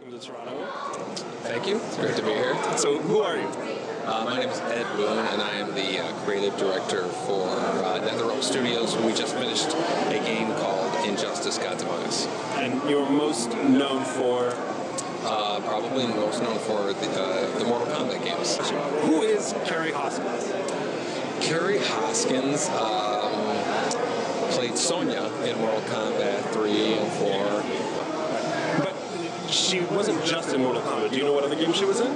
welcome to Toronto. Thank you. It's great to be here. So, who are you? My name is Ed Boon, and I am the creative director for NetherRealm Studios. We just finished a game called Injustice: Gods Among Us. And you're most known for? Probably most known for the Mortal Kombat games. Who is Carrie Hoskins? Carrie Hoskins played Sonya in Mortal Kombat 3 and 4. But she wasn't just in Mortal Kombat. Do you know what other games she was in?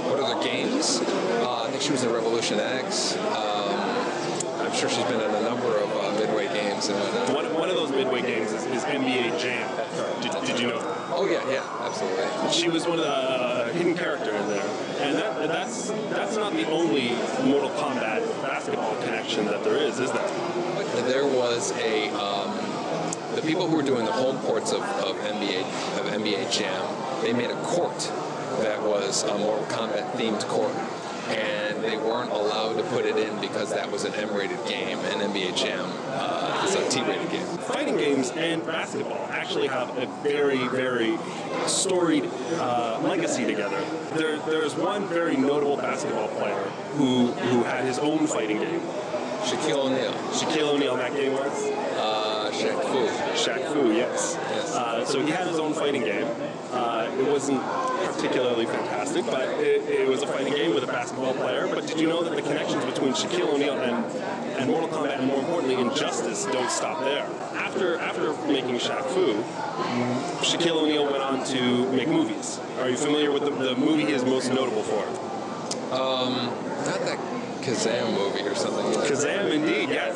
What other games? I think she was in Revolution X. I'm sure she's been in a number of Midway games. And one of those Midway games is NBA Jam. Did you know? Oh yeah, absolutely. She was one of the hidden character in there, and that's not the only Mortal Kombat basketball connection that there is there? There was the people who were doing the home ports of NBA Jam. They made a court that was a Mortal Kombat themed court, and they weren't allowed to put it in because that was an M-rated game, and NBA Jam is a T-rated game. Fighting games and basketball actually have a very, very storied legacy together. There's one very notable basketball player who had his own fighting game. Shaquille O'Neal. Shaquille O'Neal, that game was? Shaq Fu. Shaq Fu, yes. So he had his own fighting game. It wasn't particularly fantastic, but it was a fighting game with a basketball player. But did you know that the connections between Shaquille O'Neal and Mortal Kombat, and more importantly, Injustice, don't stop there? After making Shaq Fu, Shaquille O'Neal went on to make movies. Are you familiar with the movie he is most notable for? Not that Kazam movie or something. Kazam, indeed, yes.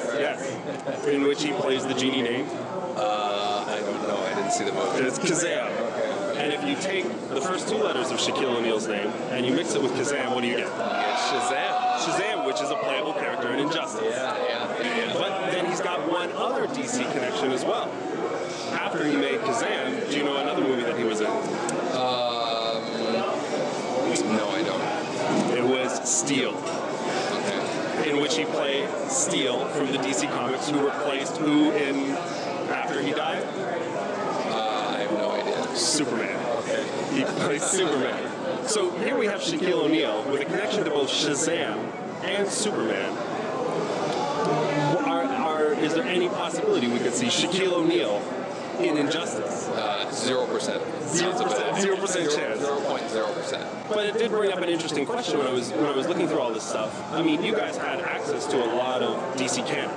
In which he plays the genie name. I don't know. I didn't see the movie. It's Kazam. Okay. And if you take the first two letters of Shaquille O'Neal's name and you mix it with Kazam, what do you get? Shazam. Shazam, which is a playable character in Injustice. Yeah. But then he's got one other DC connection as well. After he made Kazam, do you know another movie that he was in? No, I don't. It was Steel. In which he played Steel from the DC Comics, who replaced who after he died? I have no idea. Superman. Okay. He plays Superman. So here we have Shaquille O'Neal with a connection to both Shazam and Superman. Is there any possibility we could see Shaquille O'Neal in Injustice? 0%. 0% chance. 0.0%. But it did bring up an interesting question when I was looking through all this stuff. I mean, you guys had access to a lot of DC canon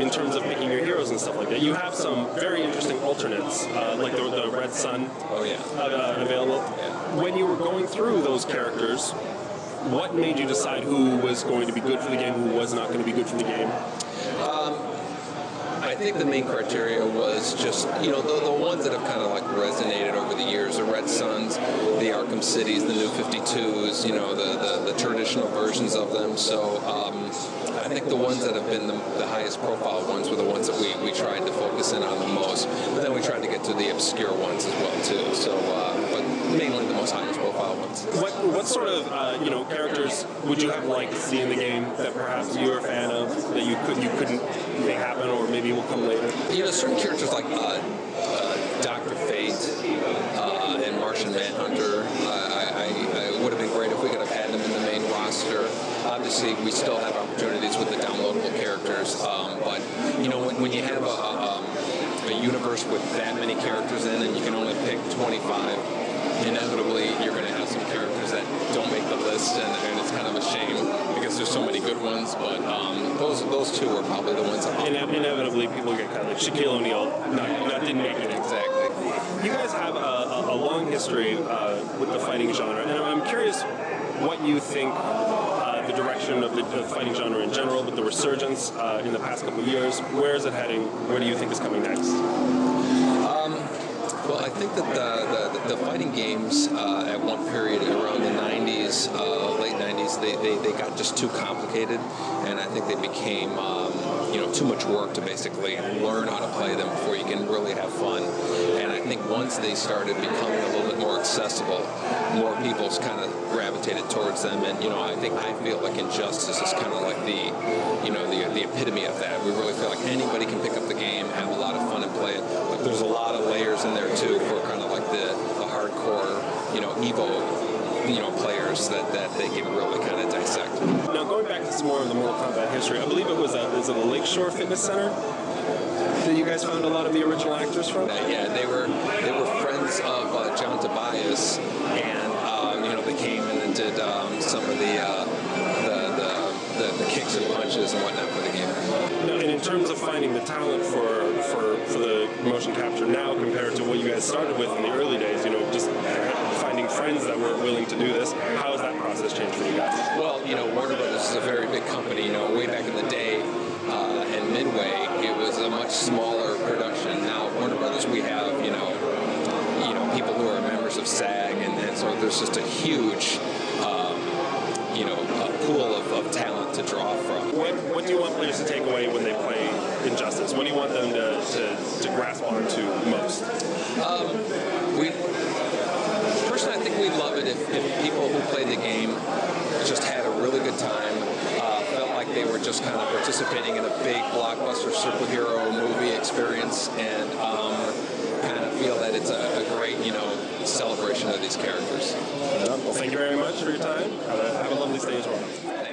in terms of picking your heroes and stuff like that. You have some very interesting alternates, like the Red Sun. Oh yeah. Available. Yeah. When you were going through those characters, what made you decide who was going to be good for the game, who was not going to be good for the game? I think the main criteria was just, the ones that have kind of like resonated over the years, the Red Suns, the Arkham Cities, the New 52s, the traditional versions of them. So I think the ones that have been the highest profile ones were the ones that we tried to focus in on the most. But then we tried to get to the obscure ones as well too. So, but mainly the most highest profile ones. What sort of characters would you have liked to see in the game that perhaps you were a fan of that you couldn't make happen, or maybe will come later? Certain characters like Dr. Fate and Martian Manhunter, it would have been great if we could have had them in the main roster. Obviously, we still have opportunities with the downloadable characters, but when you have a universe with that many characters in, and you can only pick 25, inevitably you're going to have some characters that don't make the list, and it's kind of a shame because there's so many good ones. But those two are probably the ones that inevitably people get kind of like Shaquille O'Neal didn't make it. Exactly. You guys have a long history with the fighting genre, and I'm curious what you think the direction of the fighting genre in general, with the resurgence in the past couple of years. Where is it heading? Where do you think is coming next? Well, I think that the fighting games at one period around the 90s, late 90s, they got just too complicated, and I think they became too much work to basically learn how to play them before you can really have fun. And I think once they started becoming a little bit more accessible, more people's kind of gravitated towards them, and I feel like Injustice is kind of like the epitome of that. We really feel like anybody can pick up the game, have a lot of fun and play it. But there's a lot of layers in there too for kind of like the hardcore Evo, players that they can really kind of dissect. Now, going back to some more of the Mortal Kombat history, I believe it was is it a Lakeshore Fitness Center that you guys found a lot of the original actors from? Yeah, they were friends of John Tobias, and they came in and did some of the kicks and punches and whatnot for the game. Now, and in terms of finding the talent for the motion capture now compared to what you guys started with in the early days, just finding friends that were willing to do this, how has that process changed for you guys? Well, Warner Brothers is a very big company. Way back in the day, and Midway, it was a much smaller production. Now, Warner Brothers, we have, people who are members of SAG, and so there's just a huge, pool of talent to draw from. What do you want players to take away when they play Injustice? What do you want them to grasp onto most? Personally, I think we'd love it if people who play the game just had a really good time, felt like they were just kind of participating in a big blockbuster superhero movie experience, and kind of feel that it's a great, celebration of these characters. Well, thank you very much for your time. Have a lovely stay as well.